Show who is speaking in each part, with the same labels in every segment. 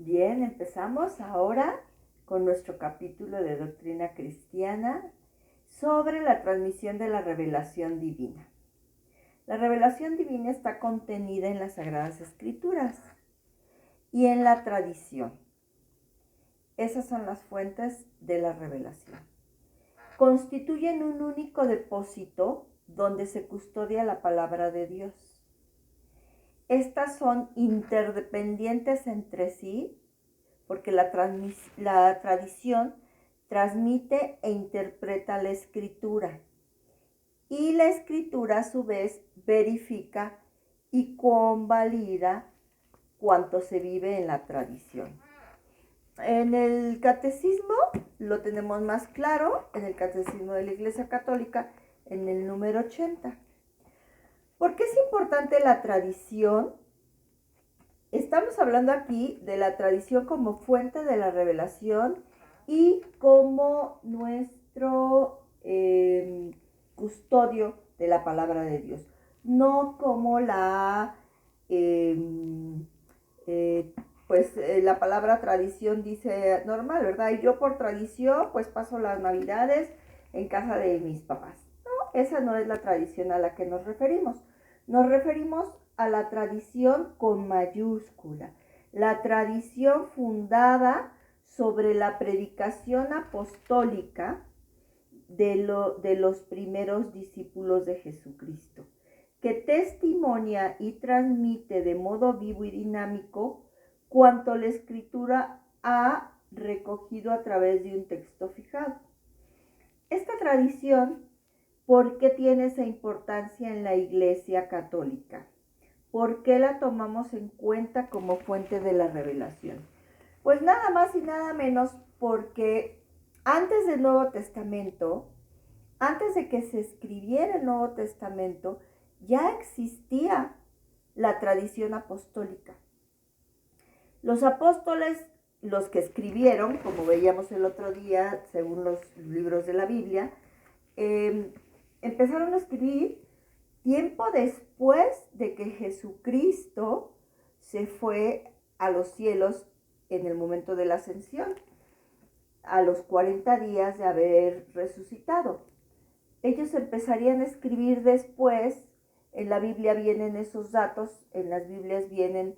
Speaker 1: Bien, empezamos ahora con nuestro capítulo de Doctrina Cristiana sobre la transmisión de la revelación divina. La revelación divina está contenida en las Sagradas Escrituras y en la tradición. Esas son las fuentes de la revelación. Constituyen un único depósito donde se custodia la palabra de Dios. Estas son interdependientes entre sí porque la tradición transmite e interpreta la escritura y la escritura a su vez verifica y convalida cuanto se vive en la tradición. En el catecismo lo tenemos más claro, en el catecismo de la Iglesia Católica, en el número 80. ¿Por qué es importante la tradición? Estamos hablando aquí de la tradición como fuente de la revelación y como nuestro custodio de la palabra de Dios, no como la la palabra tradición dice normal, ¿verdad? Y yo por tradición pues paso las navidades en casa de mis papás. No, esa no es la tradición a la que nos referimos. Nos referimos a la tradición con mayúscula, la tradición fundada sobre la predicación apostólica de los primeros discípulos de Jesucristo, que testimonia y transmite de modo vivo y dinámico cuanto la Escritura ha recogido a través de un texto fijado. Esta tradición, ¿por qué tiene esa importancia en la Iglesia Católica? ¿Por qué la tomamos en cuenta como fuente de la revelación? Pues nada más y nada menos porque antes del Nuevo Testamento, antes de que se escribiera el Nuevo Testamento, ya existía la tradición apostólica. Los apóstoles, los que escribieron, como veíamos el otro día, según los libros de la Biblia, empezaron a escribir tiempo después de que Jesucristo se fue a los cielos en el momento de la ascensión, a los 40 días de haber resucitado. Ellos empezarían a escribir después, en la Biblia vienen esos datos, en las Biblias vienen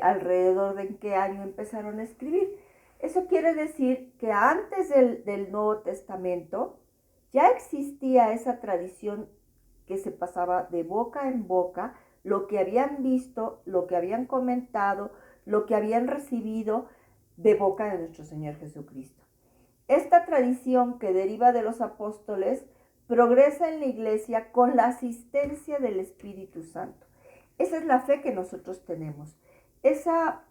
Speaker 1: alrededor de en qué año empezaron a escribir. Eso quiere decir que antes del Nuevo Testamento ya existía esa tradición que se pasaba de boca en boca, lo que habían visto, lo que habían comentado, lo que habían recibido de boca de nuestro Señor Jesucristo. Esta tradición que deriva de los apóstoles progresa en la Iglesia con la asistencia del Espíritu Santo. Esa es la fe que nosotros tenemos. Esa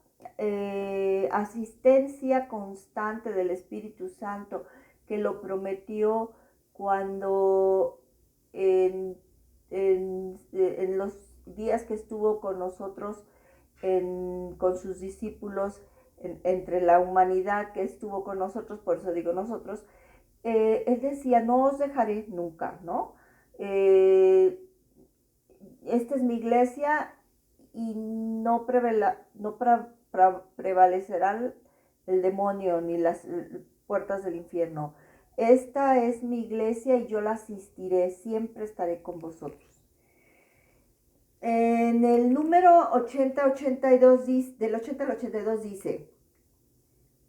Speaker 1: asistencia constante del Espíritu Santo que lo prometió cuando en los días que estuvo con nosotros, con sus discípulos, entre la humanidad que estuvo con nosotros, por eso digo nosotros, él decía, no os dejaré nunca, ¿no? Esta es mi iglesia y no prevalecerá el demonio ni las puertas del infierno. Esta es mi iglesia y yo la asistiré, siempre estaré con vosotros. En el número 80-82, del 80 al 82 dice,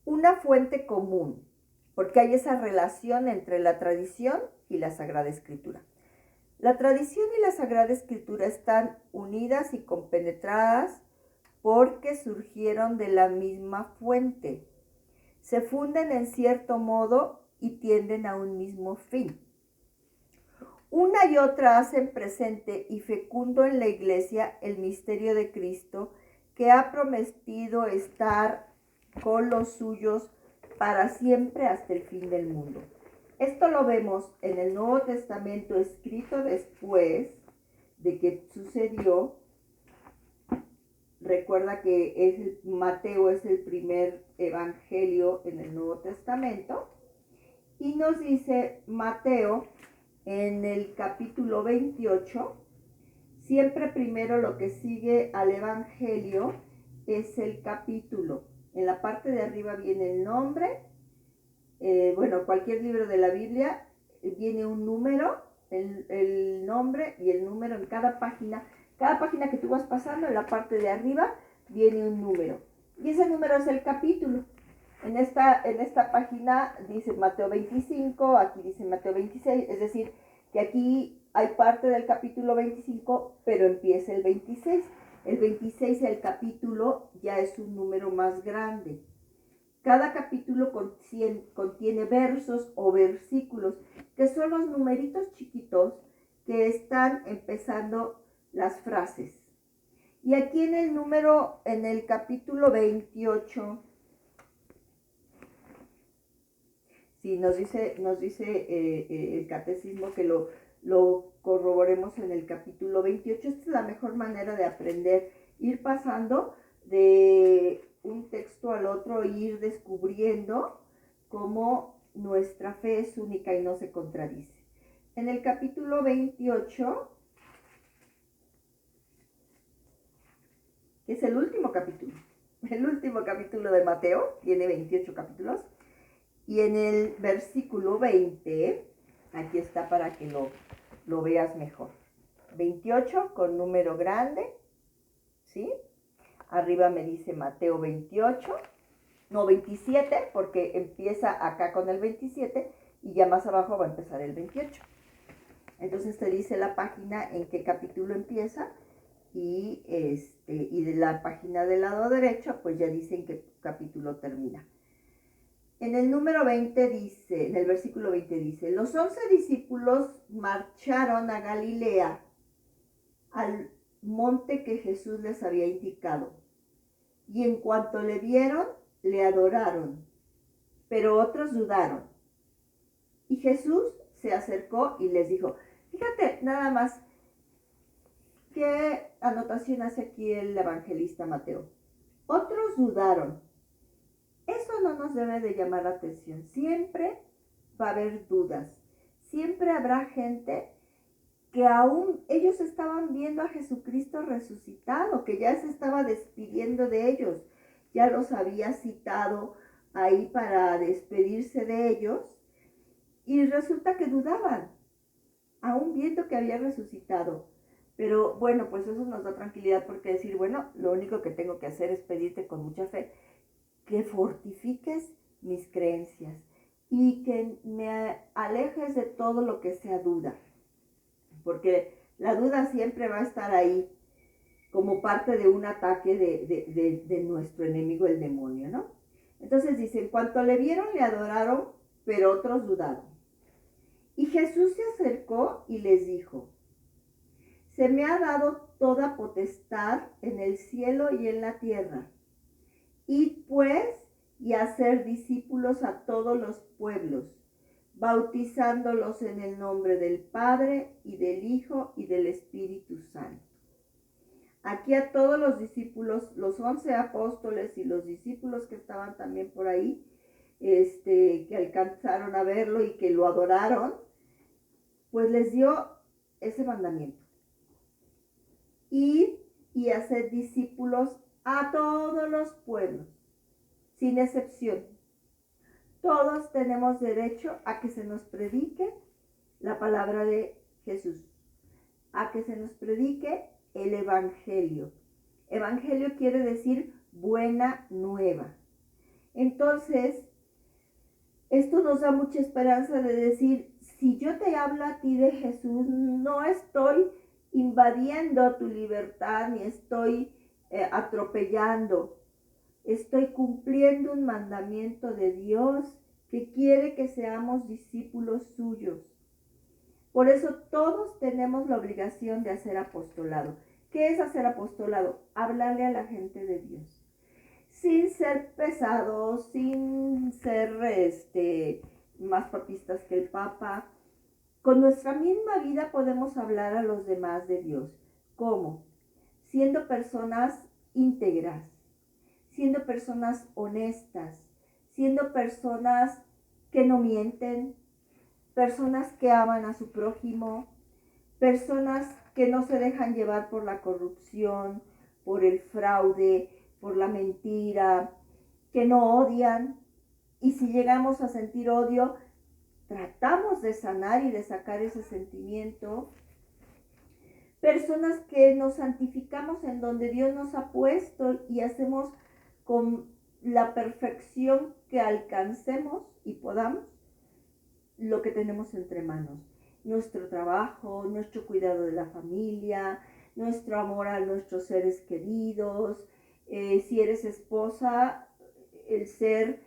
Speaker 1: una fuente común, porque hay esa relación entre la tradición y la Sagrada Escritura. La tradición y la Sagrada Escritura están unidas y compenetradas porque surgieron de la misma fuente. Se funden en cierto modo y tienden a un mismo fin. Una y otra hacen presente y fecundo en la Iglesia el misterio de Cristo, que ha prometido estar con los suyos para siempre hasta el fin del mundo. Esto lo vemos en el Nuevo Testamento escrito después de que sucedió. Recuerda que Mateo es el primer evangelio en el Nuevo Testamento. Y nos dice Mateo en el capítulo 28, siempre primero lo que sigue al evangelio es el capítulo. En la parte de arriba viene el nombre. Cualquier libro de la Biblia viene un número, el nombre y el número en cada página. Cada página que tú vas pasando, en la parte de arriba viene un número. Y ese número es el capítulo. En esta página dice Mateo 25, aquí dice Mateo 26, es decir, que aquí hay parte del capítulo 25, pero empieza el 26. El 26, el capítulo, ya es un número más grande. Cada capítulo contiene versos o versículos, que son los numeritos chiquitos que están empezando las frases. Y aquí en el capítulo 28, sí, nos dice el catecismo que lo corroboremos en el capítulo 28. Esta es la mejor manera de aprender, ir pasando de un texto al otro, ir descubriendo cómo nuestra fe es única y no se contradice. En el capítulo 28, que es el último capítulo de Mateo, tiene 28 capítulos, y en el versículo 20, aquí está para que lo veas mejor. 28 con número grande, ¿sí? Arriba me dice Mateo 28, no 27, porque empieza acá con el 27 y ya más abajo va a empezar el 28. Entonces te dice la página en qué capítulo empieza y de la página del lado derecho pues ya dice en qué capítulo termina. En el número 20 dice, en el versículo 20 dice, los 11 discípulos marcharon a Galilea, al monte que Jesús les había indicado. Y en cuanto le vieron, le adoraron, pero otros dudaron. Y Jesús se acercó y les dijo, fíjate nada más, ¿qué anotación hace aquí el evangelista Mateo? Otros dudaron. Eso no nos debe de llamar la atención. Siempre va a haber dudas. Siempre habrá gente que aún ellos estaban viendo a Jesucristo resucitado, que ya se estaba despidiendo de ellos. Ya los había citado ahí para despedirse de ellos. Y resulta que dudaban, aún viendo que había resucitado. Pero bueno, pues eso nos da tranquilidad porque decir, bueno, lo único que tengo que hacer es pedirte con mucha fe que fortifiques mis creencias y que me alejes de todo lo que sea duda, porque la duda siempre va a estar ahí como parte de un ataque de nuestro enemigo, el demonio, ¿no? Entonces dice, en cuanto le vieron, le adoraron, pero otros dudaron. Y Jesús se acercó y les dijo, se me ha dado toda potestad en el cielo y en la tierra. Id pues y hacer discípulos a todos los pueblos, bautizándolos en el nombre del Padre y del Hijo y del Espíritu Santo. Aquí a todos los discípulos, los 11 apóstoles y los discípulos que estaban también por ahí, que alcanzaron a verlo y que lo adoraron, pues les dio ese mandamiento. Ir y hacer discípulos a todos los pueblos, sin excepción. Todos tenemos derecho a que se nos predique la palabra de Jesús, a que se nos predique el Evangelio. Evangelio quiere decir buena nueva. Entonces, esto nos da mucha esperanza de decir, si yo te hablo a ti de Jesús, no estoy invadiendo tu libertad ni estoy atropellando. Estoy cumpliendo un mandamiento de Dios que quiere que seamos discípulos suyos. Por eso todos tenemos la obligación de hacer apostolado. ¿Qué es hacer apostolado? Hablarle a la gente de Dios. Sin ser pesados, sin ser más papistas que el Papa. Con nuestra misma vida podemos hablar a los demás de Dios. ¿Cómo? Siendo personas íntegras, siendo personas honestas, siendo personas que no mienten, personas que aman a su prójimo, personas que no se dejan llevar por la corrupción, por el fraude, por la mentira, que no odian. Y si llegamos a sentir odio, tratamos de sanar y de sacar ese sentimiento. Personas que nos santificamos en donde Dios nos ha puesto y hacemos con la perfección que alcancemos y podamos lo que tenemos entre manos. Nuestro trabajo, nuestro cuidado de la familia, nuestro amor a nuestros seres queridos. Si eres esposa, el ser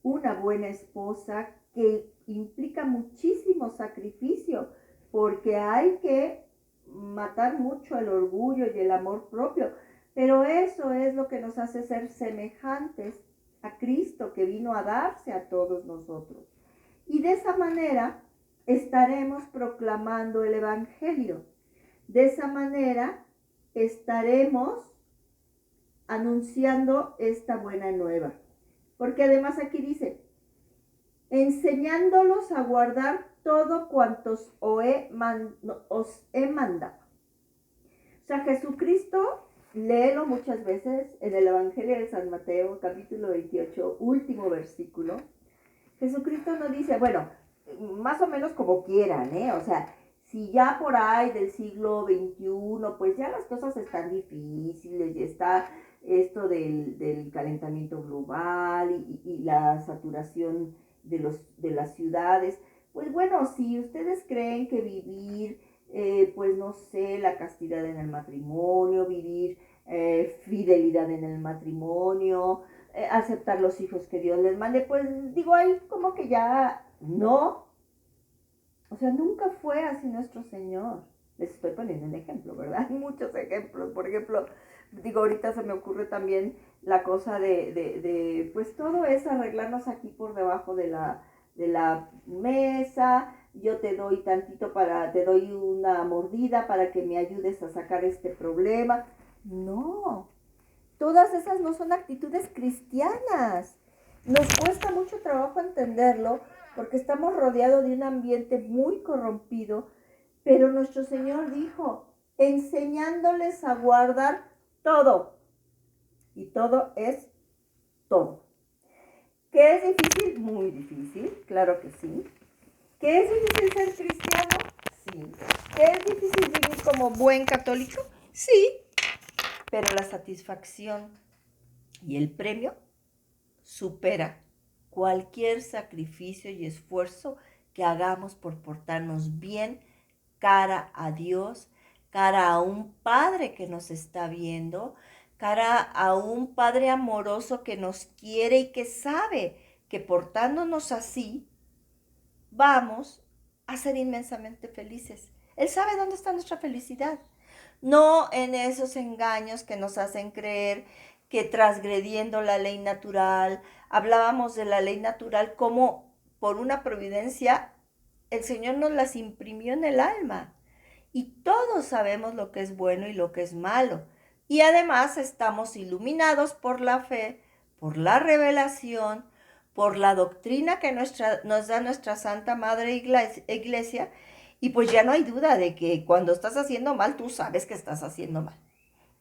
Speaker 1: una buena esposa que implica muchísimo sacrificio, porque hay que matar mucho el orgullo y el amor propio, pero eso es lo que nos hace ser semejantes a Cristo, que vino a darse a todos nosotros. Y de esa manera estaremos proclamando el Evangelio. De esa manera estaremos anunciando esta buena nueva. Porque además aquí dice, enseñándolos a guardar todo cuantos os he mandado. O sea, Jesucristo, léelo muchas veces en el Evangelio de San Mateo, capítulo 28, último versículo. Jesucristo nos dice, bueno, más o menos como quieran, O sea, si ya por ahí del siglo XXI, pues ya las cosas están difíciles, y está esto del calentamiento global y la saturación de las ciudades. Pues bueno, si ustedes creen que vivir, pues no sé, la castidad en el matrimonio, vivir fidelidad en el matrimonio, aceptar los hijos que Dios les mande, pues digo, ahí como que ya no. O sea, nunca fue así nuestro Señor. Les estoy poniendo un ejemplo, ¿verdad? Hay muchos ejemplos. Por ejemplo, digo, ahorita se me ocurre también la cosa de pues todo es arreglarnos aquí por debajo de la mesa. Yo te doy tantito te doy una mordida para que me ayudes a sacar este problema. No, todas esas no son actitudes cristianas. Nos cuesta mucho trabajo entenderlo porque estamos rodeados de un ambiente muy corrompido, pero nuestro Señor dijo, enseñándoles a guardar todo. Y todo es todo. ¿Qué es difícil? Muy difícil, claro que sí. ¿Qué es difícil ser cristiano? Sí. ¿Qué es difícil vivir como buen católico? Sí. Pero la satisfacción y el premio supera cualquier sacrificio y esfuerzo que hagamos por portarnos bien cara a Dios, cara a un Padre que nos está viendo, cara a un Padre amoroso que nos quiere y que sabe que portándonos así vamos a ser inmensamente felices. Él sabe dónde está nuestra felicidad. No en esos engaños que nos hacen creer que transgrediendo la ley natural, hablábamos de la ley natural como por una providencia el Señor nos las imprimió en el alma. Y todos sabemos lo que es bueno y lo que es malo. Y además estamos iluminados por la fe, por la revelación, por la doctrina que nos da nuestra Santa Madre Iglesia. Y pues ya no hay duda de que cuando estás haciendo mal, tú sabes que estás haciendo mal.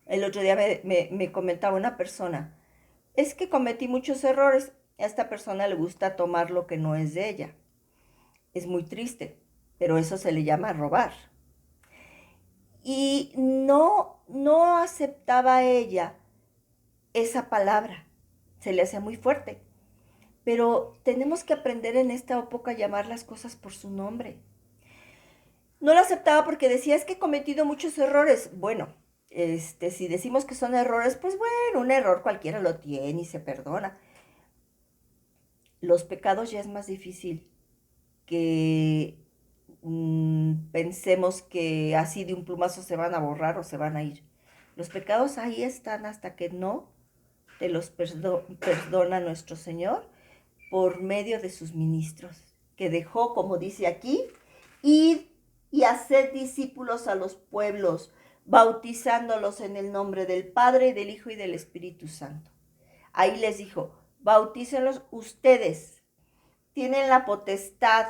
Speaker 1: El otro día me comentaba una persona, es que cometí muchos errores. A esta persona le gusta tomar lo que no es de ella. Es muy triste, pero eso se le llama robar. Y no aceptaba ella esa palabra, se le hacía muy fuerte. Pero tenemos que aprender en esta época a llamar las cosas por su nombre. No lo aceptaba porque decía, es que he cometido muchos errores. Bueno, si decimos que son errores, pues bueno, un error cualquiera lo tiene y se perdona. Los pecados ya es más difícil que pensemos que así de un plumazo se van a borrar o se van a ir. Los pecados ahí están hasta que no te los perdona nuestro Señor por medio de sus ministros, que dejó, como dice aquí, id y haced discípulos a los pueblos, bautizándolos en el nombre del Padre, del Hijo y del Espíritu Santo. Ahí les dijo, bautícenlos ustedes, tienen la potestad,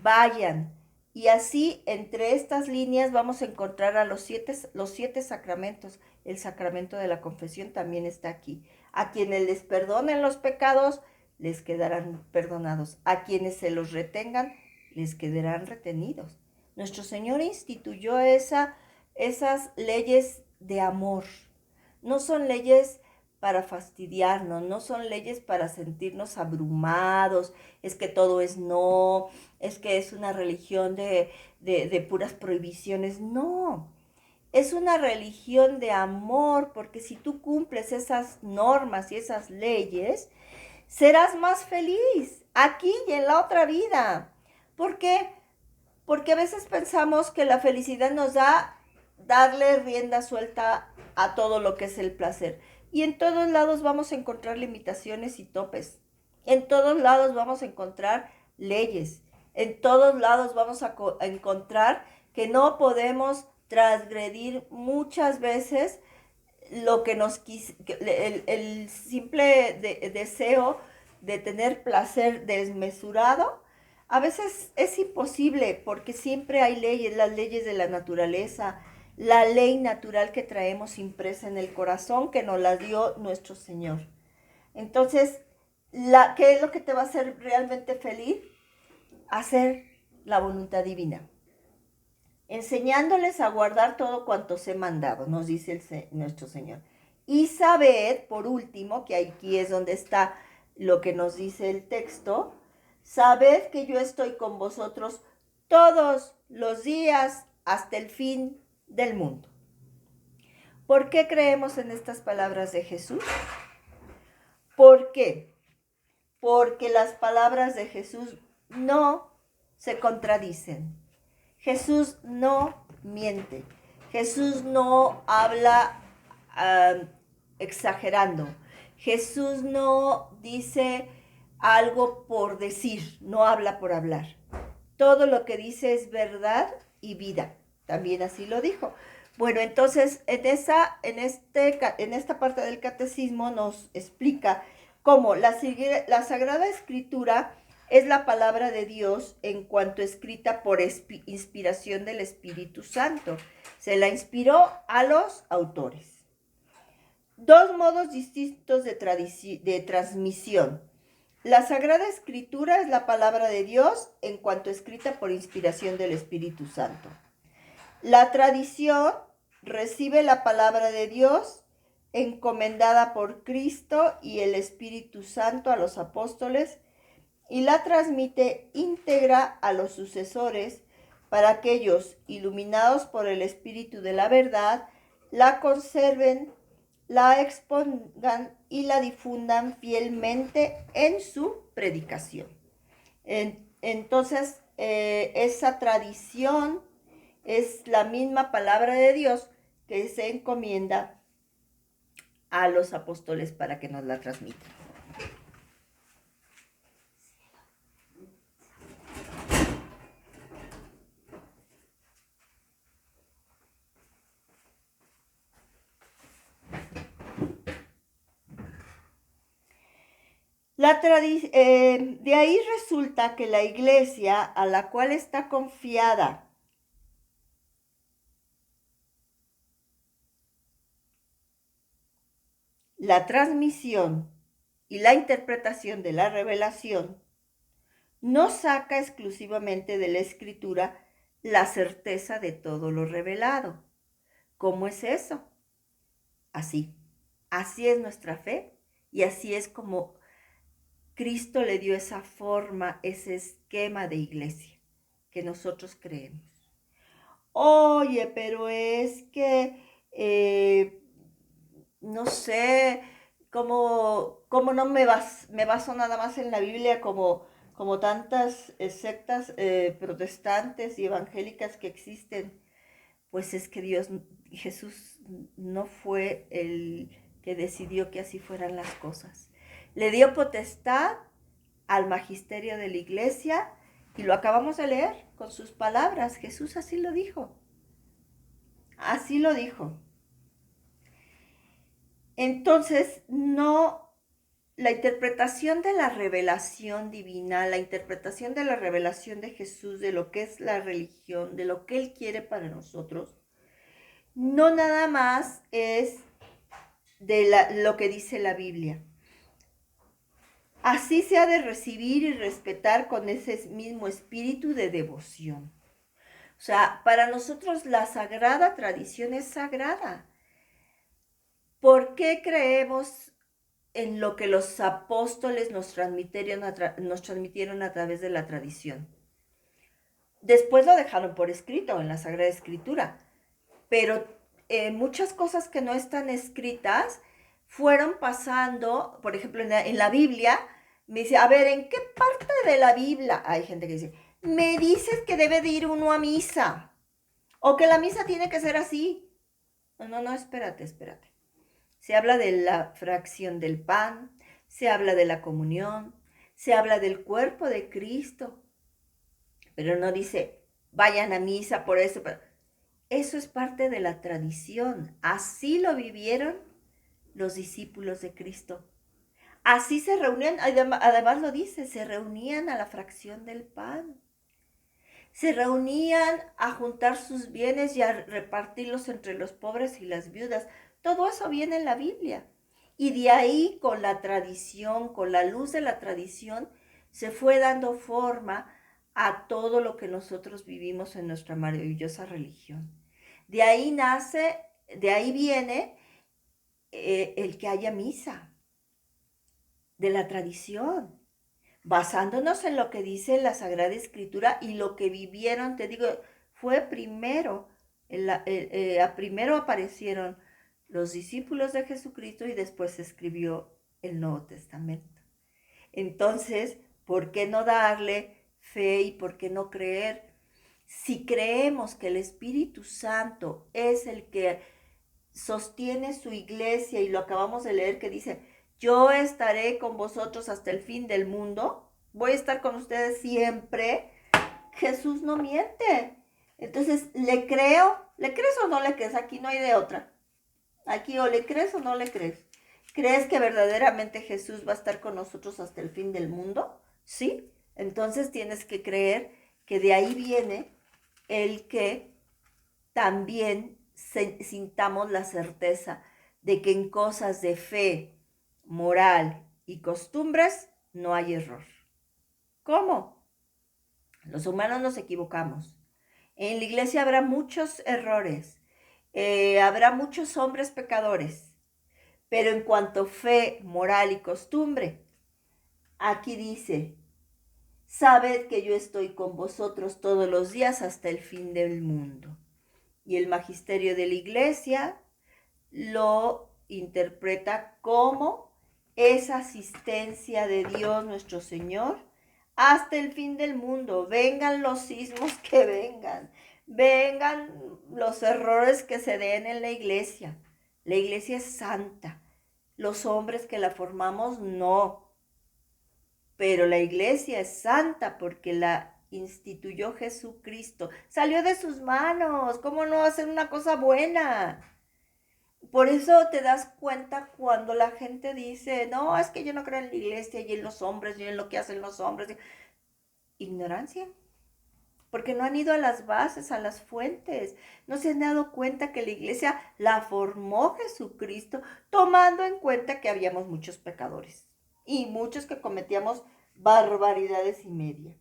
Speaker 1: vayan. Y así, entre estas líneas, vamos a encontrar a los siete sacramentos el sacramento de la confesión también está aquí. A quienes les perdonen los pecados, les quedarán perdonados. A quienes se los retengan, les quedarán retenidos. Nuestro Señor instituyó esas leyes de amor. No son leyes para fastidiarnos, no son leyes para sentirnos abrumados, es que todo es no, es que es una religión de puras prohibiciones. No, es una religión de amor, porque si tú cumples esas normas y esas leyes, serás más feliz aquí y en la otra vida. ¿Por qué? Porque a veces pensamos que la felicidad nos da darle rienda suelta a todo lo que es el placer. Y en todos lados vamos a encontrar limitaciones y topes. En todos lados vamos a encontrar leyes. En todos lados vamos a encontrar que no podemos transgredir muchas veces lo que nos el simple deseo de tener placer desmesurado. A veces es imposible porque siempre hay leyes, las leyes de la naturaleza, la ley natural que traemos impresa en el corazón que nos la dio nuestro Señor. Entonces, ¿qué es lo que te va a hacer realmente feliz? Hacer la voluntad divina. Enseñándoles a guardar todo cuanto os he mandado, nos dice nuestro Señor. Y sabed, por último, que aquí es donde está lo que nos dice el texto, sabed que yo estoy con vosotros todos los días hasta el fin del mundo. ¿Por qué creemos en estas palabras de Jesús? ¿Por qué? Porque las palabras de Jesús no se contradicen. Jesús no miente. Jesús no habla exagerando. Jesús no dice algo por decir, no habla por hablar. Todo lo que dice es verdad y vida. También así lo dijo. Bueno, entonces en esta parte del catecismo nos explica cómo la Sagrada Escritura es la palabra de Dios en cuanto escrita por inspiración del Espíritu Santo. Se la inspiró a los autores. Dos modos distintos de transmisión. La Sagrada Escritura es la palabra de Dios en cuanto escrita por inspiración del Espíritu Santo. La tradición recibe la palabra de Dios encomendada por Cristo y el Espíritu Santo a los apóstoles y la transmite íntegra a los sucesores para que ellos, iluminados por el Espíritu de la verdad, la conserven, la expongan y la difundan fielmente en su predicación. Entonces, esa tradición es la misma palabra de Dios que se encomienda a los apóstoles para que nos la transmitan. De ahí resulta que la iglesia a la cual está confiada la transmisión y la interpretación de la revelación no saca exclusivamente de la Escritura la certeza de todo lo revelado. ¿Cómo es eso? Así es nuestra fe y así es como Cristo le dio esa forma, ese esquema de iglesia que nosotros creemos. Oye, pero es que, no sé, cómo no me baso nada más en la Biblia como tantas sectas protestantes y evangélicas que existen. Pues es que Jesús no fue el que decidió que así fueran las cosas. Le dio potestad al magisterio de la iglesia y lo acabamos de leer con sus palabras. Jesús así lo dijo. Así lo dijo. Entonces, la interpretación de la revelación divina, la interpretación de la revelación de Jesús, de lo que es la religión, de lo que Él quiere para nosotros, no nada más es de lo que dice la Biblia. Así se ha de recibir y respetar con ese mismo espíritu de devoción. O sea, para nosotros la sagrada tradición es sagrada. ¿Por qué creemos en lo que los apóstoles nos transmitieron a través de la tradición? Después lo dejaron por escrito en la Sagrada Escritura, pero muchas cosas que no están escritas fueron pasando, por ejemplo, en la Biblia, me dice, a ver, ¿en qué parte de la Biblia? Hay gente que dice, me dices que debe de ir uno a misa, o que la misa tiene que ser así. No, espérate. Se habla de la fracción del pan, se habla de la comunión, se habla del cuerpo de Cristo, pero no dice, vayan a misa por eso. Eso es parte de la tradición. Así lo vivieron los discípulos de Cristo. Así se reunían, además lo dice, se reunían a la fracción del pan. Se reunían a juntar sus bienes y a repartirlos entre los pobres y las viudas. Todo eso viene en la Biblia. Y de ahí, con la tradición, con la luz de la tradición, se fue dando forma a todo lo que nosotros vivimos en nuestra maravillosa religión. De ahí nace, de ahí viene el que haya misa, de la tradición, basándonos en lo que dice la Sagrada Escritura y lo que vivieron, te digo, fue primero, primero aparecieron los discípulos de Jesucristo y después se escribió el Nuevo Testamento. Entonces, ¿por qué no darle fe y por qué no creer? Si creemos que el Espíritu Santo es el que sostiene su iglesia, y lo acabamos de leer que dice, yo estaré con vosotros hasta el fin del mundo, voy a estar con ustedes siempre, Jesús no miente. Entonces, ¿le creo? ¿Le crees o no le crees? Aquí no hay de otra. Aquí o le crees o no le crees. ¿Crees que verdaderamente Jesús va a estar con nosotros hasta el fin del mundo? Sí. Entonces tienes que creer que de ahí viene el que también sintamos la certeza de que en cosas de fe, moral y costumbres no hay error. ¿Cómo? Los humanos nos equivocamos. En la iglesia habrá muchos errores, habrá muchos hombres pecadores, pero en cuanto a fe, moral y costumbre, aquí dice, sabed que yo estoy con vosotros todos los días hasta el fin del mundo. Y el magisterio de la iglesia lo interpreta como esa asistencia de Dios nuestro Señor hasta el fin del mundo. Vengan los sismos que vengan los errores que se den en la iglesia. La iglesia es santa. Los hombres que la formamos no. Pero la iglesia es santa porque la instituyó Jesucristo. Salió de sus manos. ¿Cómo no hacer una cosa buena? Por eso te das cuenta cuando la gente dice, no, es que yo no creo en la iglesia y en los hombres y en lo que hacen los hombres. Ignorancia. Porque no han ido a las bases, a las fuentes. No se han dado cuenta que la iglesia la formó Jesucristo, tomando en cuenta que habíamos muchos pecadores y muchos que cometíamos barbaridades y media.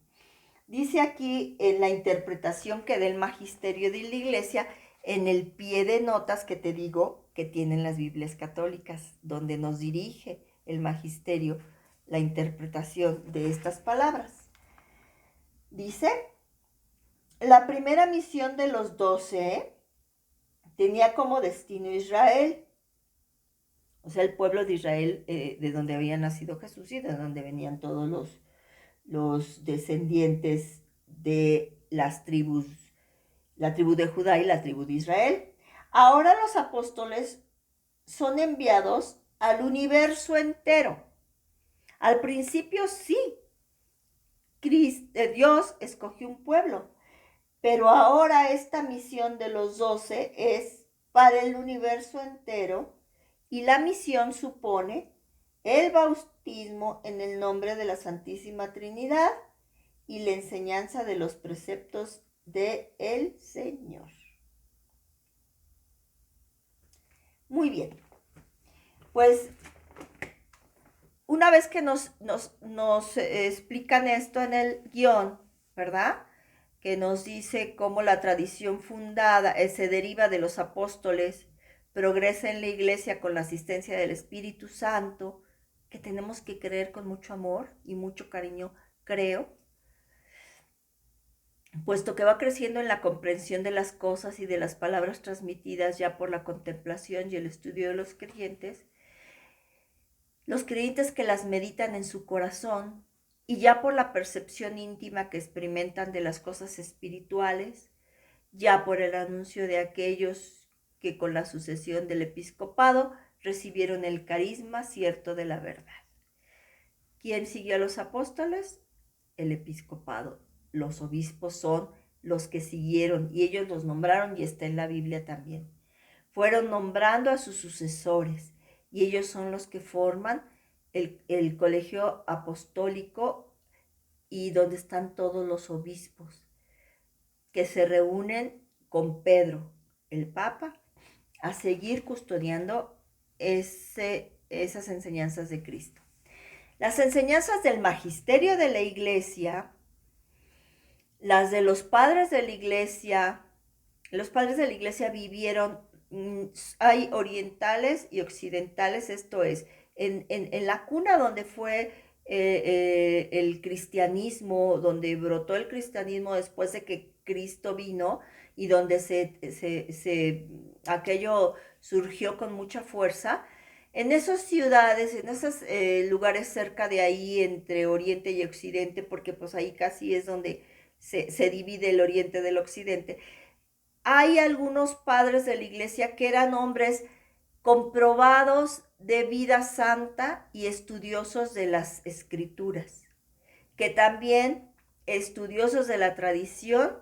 Speaker 1: Dice aquí en la interpretación que da el magisterio de la iglesia, en el pie de notas que te digo que tienen las Biblias católicas, donde nos dirige el magisterio la interpretación de estas palabras. Dice, la primera misión de los 12 tenía como destino Israel, o sea, el pueblo de Israel, de donde había nacido Jesús y de donde venían todos los descendientes de las tribus, la tribu de Judá y la tribu de Israel. Ahora los apóstoles son enviados al universo entero. Al principio sí, Dios escogió un pueblo, pero ahora esta misión de los 12 es para el universo entero y la misión supone el bautismo en el nombre de la Santísima Trinidad y la enseñanza de los preceptos del Señor. Muy bien. Pues una vez que nos explican esto en el guión, ¿verdad? Que nos dice cómo la tradición fundada se deriva de los apóstoles, progresa en la iglesia con la asistencia del Espíritu Santo, que tenemos que creer con mucho amor y mucho cariño, creo, puesto que va creciendo en la comprensión de las cosas y de las palabras transmitidas ya por la contemplación y el estudio de los creyentes que las meditan en su corazón y ya por la percepción íntima que experimentan de las cosas espirituales, ya por el anuncio de aquellos que con la sucesión del episcopado recibieron el carisma cierto de la verdad. ¿Quién siguió a los apóstoles? El episcopado. Los obispos son los que siguieron y ellos los nombraron y está en la Biblia también. Fueron nombrando a sus sucesores y ellos son los que forman el colegio apostólico y donde están todos los obispos que se reúnen con Pedro, el Papa, a seguir custodiando esas enseñanzas de Cristo. Las enseñanzas del magisterio de la Iglesia, las de los padres de la Iglesia vivieron, hay orientales y occidentales, esto es, en la cuna donde fue el cristianismo, donde brotó el cristianismo después de que Cristo vino y donde aquello surgió con mucha fuerza. En esas ciudades, en esos lugares cerca de ahí, entre Oriente y Occidente, porque pues ahí casi es donde se divide el Oriente del Occidente, hay algunos padres de la iglesia que eran hombres comprobados de vida santa y estudiosos de las escrituras, que también estudiosos de la tradición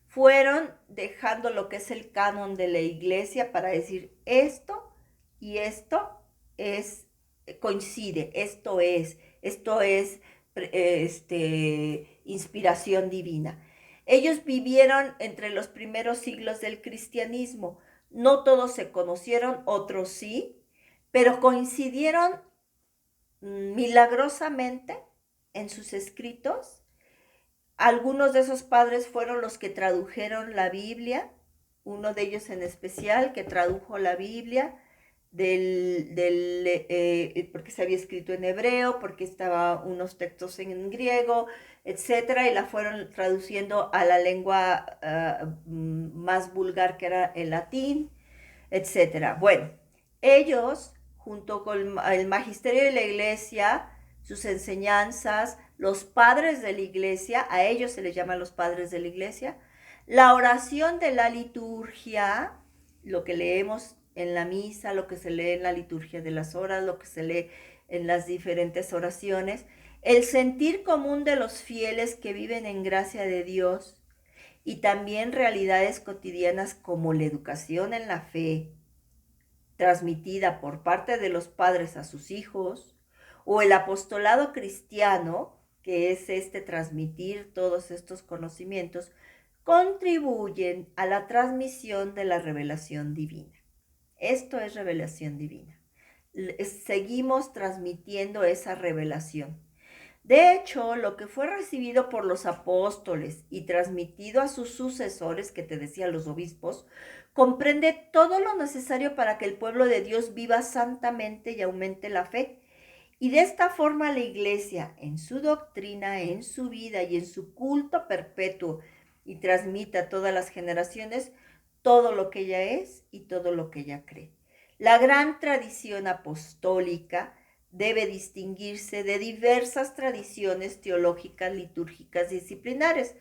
Speaker 1: fueron dejando lo que es el canon de la iglesia para decir esto y esto coincide, esto es inspiración divina. Ellos vivieron entre los primeros siglos del cristianismo. No todos se conocieron, otros sí, pero coincidieron milagrosamente en sus escritos. Algunos de esos padres fueron los que tradujeron la Biblia, uno de ellos en especial que tradujo la Biblia porque se había escrito en hebreo, porque estaba unos textos en griego, etcétera, y la fueron traduciendo a la lengua más vulgar que era el latín, etcétera. Bueno, ellos, junto con el magisterio de la iglesia, sus enseñanzas, los padres de la iglesia, a ellos se les llama los padres de la iglesia, la oración de la liturgia, lo que leemos en la misa, lo que se lee en la liturgia de las horas, lo que se lee en las diferentes oraciones, el sentir común de los fieles que viven en gracia de Dios y también realidades cotidianas como la educación en la fe, transmitida por parte de los padres a sus hijos, o el apostolado cristiano, que es transmitir todos estos conocimientos, contribuyen a la transmisión de la revelación divina. Esto es revelación divina. Seguimos transmitiendo esa revelación. De hecho, lo que fue recibido por los apóstoles y transmitido a sus sucesores, que te decía los obispos, comprende todo lo necesario para que el pueblo de Dios viva santamente y aumente la fe. Y de esta forma la iglesia, en su doctrina, en su vida y en su culto perpetuo, y transmite a todas las generaciones todo lo que ella es y todo lo que ella cree. La gran tradición apostólica debe distinguirse de diversas tradiciones teológicas, litúrgicas, disciplinares,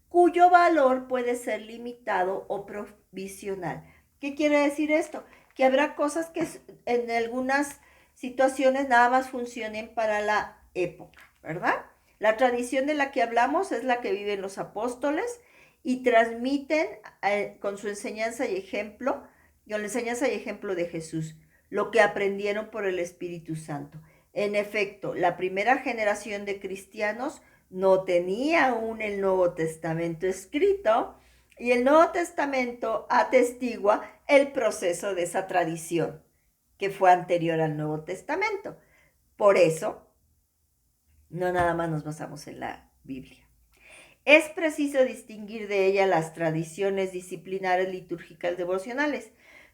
Speaker 1: cuyo valor puede ser limitado o provisional. ¿Qué quiere decir esto? Que habrá cosas que en algunas situaciones nada más funcionen para la época, ¿verdad? La tradición de la que hablamos es la que viven los apóstoles y transmiten con su enseñanza y ejemplo, con la enseñanza y ejemplo de Jesús, lo que aprendieron por el Espíritu Santo. En efecto, la primera generación de cristianos no tenía aún el Nuevo Testamento escrito y el Nuevo Testamento atestigua el proceso de esa tradición que fue anterior al Nuevo Testamento. Por eso, no nada más nos basamos en la Biblia. Es preciso distinguir de ella las tradiciones disciplinares, litúrgicas, devocionales.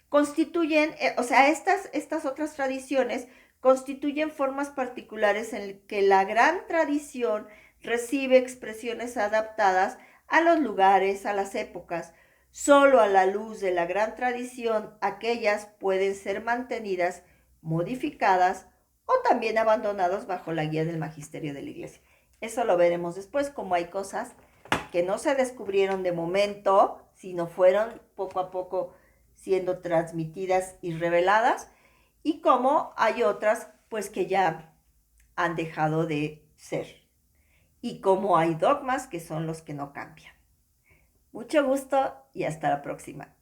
Speaker 1: Constituyen, estas otras tradiciones constituyen formas particulares en que la gran tradición recibe expresiones adaptadas a los lugares, a las épocas. Solo a la luz de la gran tradición, aquellas pueden ser mantenidas, modificadas o también abandonadas bajo la guía del magisterio de la Iglesia. Eso lo veremos después, como hay cosas que no se descubrieron de momento, sino fueron poco a poco siendo transmitidas y reveladas, y como hay otras pues que ya han dejado de ser, y como hay dogmas que son los que no cambian. Mucho gusto y hasta la próxima.